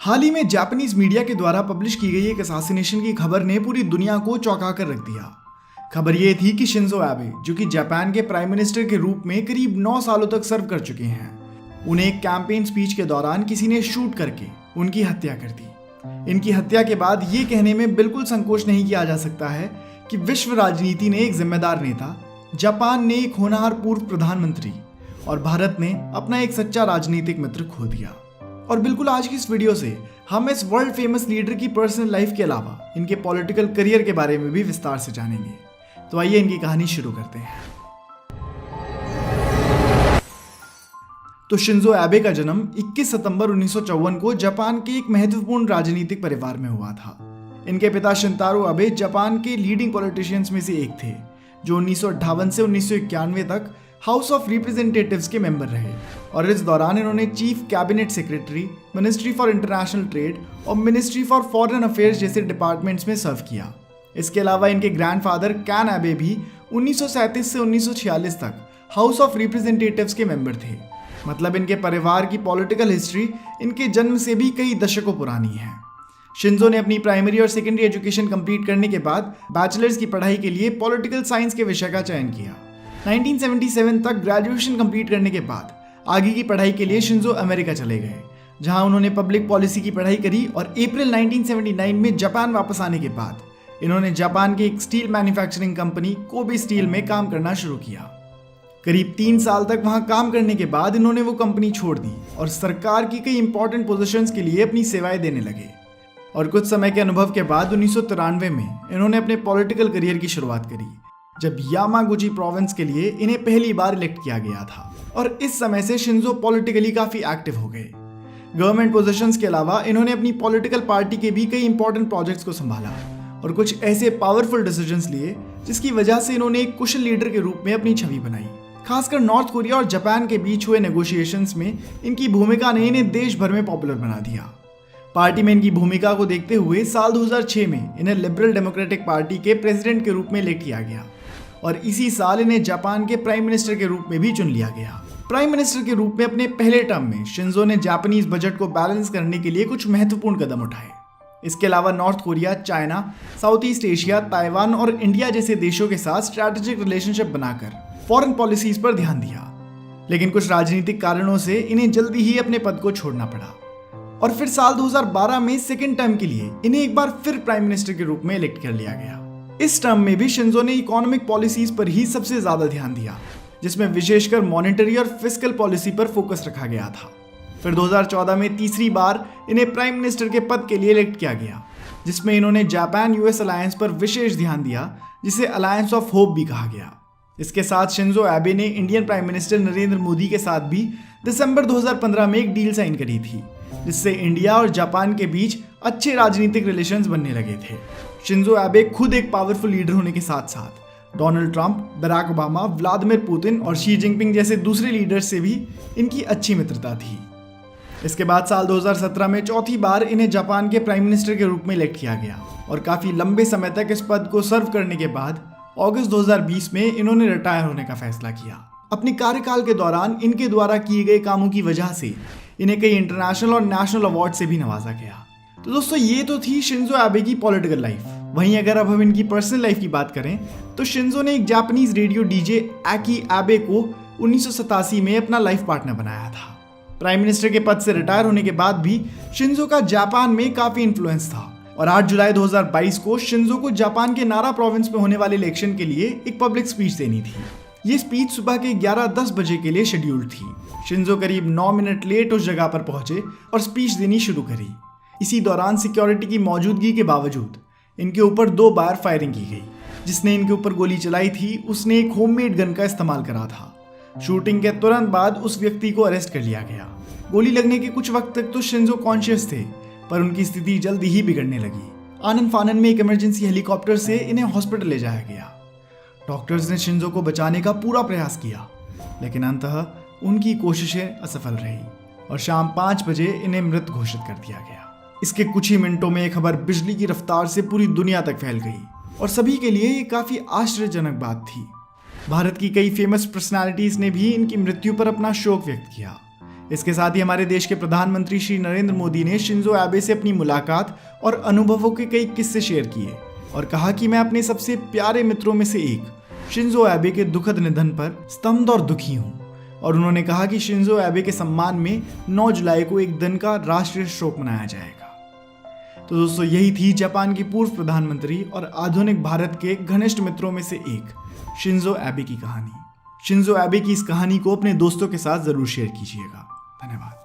हाल ही में Japanese media के द्वारा पब्लिश की गई एक असैसिनेशन की खबर ने पूरी दुनिया को चौंका कर रख दिया। खबर ये थी कि शिंजो एबे, जो कि जापान के प्राइम मिनिस्टर के रूप में करीब 9 सालों तक सर्व कर चुके हैं, उन्हें एक कैंपेन स्पीच के दौरान किसी ने शूट करके उनकी हत्या कर दी। इनकी हत्या के बाद ये कहने में बिल्कुल संकोच नहीं किया जा सकता है कि विश्व राजनीति ने एक जिम्मेदार नेता, जापान ने एक होनहार पूर्व प्रधानमंत्री और भारत ने अपना एक सच्चा राजनीतिक मित्र खो दिया। और बिल्कुल आज की इस वीडियो से हम इस वर्ल्ड फेमस लीडर की पर्सनल लाइफ के अलावा इनके पॉलिटिकल करियर के बारे में भी विस्तार से जानेंगे। तो आइए इनकी कहानी शुरू करते हैं। तो शिंजो एबे का जन्म 21 सितंबर 1954 को जापान के एक महत्वपूर्ण राजनीतिक परिवार में हुआ था। इनके पिता शिंतारो एबे जापान के लीडिंग पॉलिटिशियंस में से एक थे, जो 1958 से 1991 तक हाउस ऑफ रिप्रेजेंटेटिव्स के मेंबर रहे और इस दौरान इन्होंने chief cabinet secretary, ministry for international trade और मिनिस्ट्री फॉर फॉरेन अफेयर्स जैसे डिपार्टमेंट्स में सर्व किया। इसके अलावा इनके ग्रैंडफादर कैन एबे भी 1937 से 1946 तक हाउस ऑफ रिप्रेजेंटेटिव्स के मेंबर थे। मतलब इनके परिवार की पॉलिटिकल हिस्ट्री इनके जन्म से भी कई दशकों पुरानी है। शिंजो ने अपनी प्राइमरी और सेकेंडरी एजुकेशन कंप्लीट करने के बाद बैचलर्स की पढ़ाई के लिए पॉलिटिकल साइंस के विषय का चयन किया। 1977 तक ग्रेजुएशन कंप्लीट करने के बाद आगे की पढ़ाई के लिए शिंजो अमेरिका चले गए, जहां उन्होंने पब्लिक पॉलिसी की पढ़ाई करी और अप्रैल 1979 में जापान वापस आने के बाद इन्होंने जापान की एक steel manufacturing company Kobe steel में काम करना शुरू किया। करीब 3 साल तक वहां काम करने के बाद इन्होंने वो कंपनी छोड़ दी और सरकार की कई इंपॉर्टेंट पोजीशंस के लिए अपनी सेवाएं देने लगे। और कुछ समय के अनुभव के बाद 1993 में इन्होंने अपने पॉलिटिकल करियर की शुरुआत करी, जब यामागुची प्रोविंस के लिए इन्हें पहली बार इलेक्ट किया गया था। और इस समय से शिंजो पॉलिटिकली काफी एक्टिव हो गए। गवर्नमेंट पोजीशंस के अलावा इन्होंने अपनी पॉलिटिकल पार्टी के भी कई इंपॉर्टेंट प्रोजेक्ट्स को संभाला और कुछ ऐसे पावरफुल डिसीजंस लिए जिसकी वजह से इन्होंने एक कुशल लीडर के रूप में अपनी छवि बनाई। खासकर नॉर्थ कोरिया और जापान के बीच हुए नेगोशिएशंस में इनकी भूमिका ने इन्हें देश भर में पॉपुलर बना दिया। पार्टी में इनकी भूमिका को देखते हुए साल 2006 में इन्हें लिबरल डेमोक्रेटिक पार्टी के प्रेसिडेंट के रूप में इलेक्ट किया गया और इसी साल इन्हें जापान के प्राइम मिनिस्टर के रूप में भी चुन लिया गया। प्राइम मिनिस्टर के रूप में अपने पहले टर्म में शिंजो ने जापानीज बजट को बैलेंस करने के लिए कुछ महत्वपूर्ण कदम उठाए। इसके अलावा north Korea, China, south east Asia, Taiwan और इंडिया जैसे देशों के साथ स्ट्रैटेजिक रिलेशनशिप बनाकर फॉरेन पॉलिसीज पर ध्यान दिया। लेकिन कुछ राजनीतिक कारणों से इन्हें जल्दी ही अपने पद को छोड़ना पड़ा और फिर साल 2012 में सेकेंड टर्म के लिए इन्हें एक बार फिर प्राइम मिनिस्टर के रूप में इलेक्ट कर लिया गया। इस टर्म में भी शिंजो ने इकोनॉमिक पॉलिसीज पर ही सबसे ज्यादा ध्यान दिया, जिसमें विशेषकर मॉनेटरी और फिस्कल पॉलिसी पर फोकस रखा गया था। फिर 2014 में तीसरी बार इन्हें प्राइम मिनिस्टर के पद के लिए इलेक्ट किया गया, जिसमें इन्होंने जापान यूएस अलायंस पर विशेष ध्यान दिया, जिसे अलायंस ऑफ होप भी कहा गया। इसके साथ शिंजो एबे ने Indian prime minister Narendra Modi के साथ भी दिसंबर 2015 में एक डील साइन करी थी, जिससे इंडिया और जापान के बीच अच्छे राजनीतिक रिलेशंस बनने लगे थे। शिंजो एबे खुद एक पावरफुल लीडर होने के साथ साथ Donald Trump, Barack Obama, Vladimir Putin और शी जिनपिंग जैसे दूसरे लीडर्स से भी इनकी अच्छी मित्रता थी। इसके बाद साल 2017 में चौथी बार इन्हें जापान के प्राइम मिनिस्टर के रूप में इलेक्ट किया गया और काफी लंबे समय तक इस पद को सर्व करने के बाद अगस्त 2020 में इन्होंने रिटायर होने का फैसला किया। अपने कार्यकाल के दौरान इनके द्वारा किए गए कामों की वजह से इन्हें कई इंटरनेशनल और नेशनल अवार्ड से भी नवाजा गया। तो दोस्तों, ये तो थी शिंजो एबे की पॉलिटिकल लाइफ। वहीं अगर अब हम इनकी पर्सनल लाइफ की बात करें तो शिंजो ने एक जापानीज रेडियो डीजे आकी एबे को 1987 में अपना लाइफ पार्टनर बनाया था। प्राइम मिनिस्टर के पद से रिटायर होने के बाद भी शिंजो का जापान में काफी इन्फ्लुएंस था और 8 जुलाई 2022 को शिंजो को जापान के नारा प्रोविंस में होने वाले इलेक्शन के लिए एक पब्लिक स्पीच देनी थी। ये स्पीच सुबह के 11:10 बजे के लिए शेड्यूल्ड थी। शिंजो करीब 9 मिनट लेट उस जगह पर पहुंचे और स्पीच देनी शुरू करी। इसी दौरान सिक्योरिटी की मौजूदगी के बावजूद इनके ऊपर 2 बार फायरिंग की गई। जिसने इनके ऊपर गोली चलाई थी उसने एक होममेड गन का इस्तेमाल करा था। शूटिंग के तुरंत बाद उस व्यक्ति को अरेस्ट कर लिया गया। गोली लगने के कुछ वक्त तक तो शिंजो कॉन्शियस थे, पर उनकी स्थिति जल्दी ही बिगड़ने लगी। आनंद फानन में एक इमरजेंसी हेलीकॉप्टर से इन्हें हॉस्पिटल ले जाया गया। डॉक्टर्स ने शिंजो को बचाने का पूरा प्रयास किया, लेकिन अंततः उनकी कोशिशें असफल रही और शाम 5 बजे इन्हें मृत घोषित कर दिया गया। इसके कुछ ही मिनटों में यह खबर बिजली की रफ्तार से पूरी दुनिया तक फैल गई और सभी के लिए ये काफी आश्चर्यजनक बात थी। भारत की कई फेमस पर्सनालिटीज ने भी इनकी मृत्यु पर अपना शोक व्यक्त किया। इसके साथ ही हमारे देश के प्रधानमंत्री श्री नरेंद्र मोदी ने शिंजो एबे से अपनी मुलाकात और अनुभवों के कई किस्से शेयर किए और कहा कि मैं अपने सबसे प्यारे मित्रों में से एक शिंजो एबे के दुखद निधन पर स्तब्ध और दुखी हूं। और उन्होंने कहा कि शिंजो एबे के सम्मान में 9 जुलाई को एक दिन का राष्ट्रीय शोक मनाया जाएगा। तो दोस्तों, यही थी जापान की पूर्व प्रधानमंत्री और आधुनिक भारत के घनिष्ठ मित्रों में से एक शिंजो एबे की कहानी। शिंजो एबे की इस कहानी को अपने दोस्तों के साथ जरूर शेयर कीजिएगा। धन्यवाद।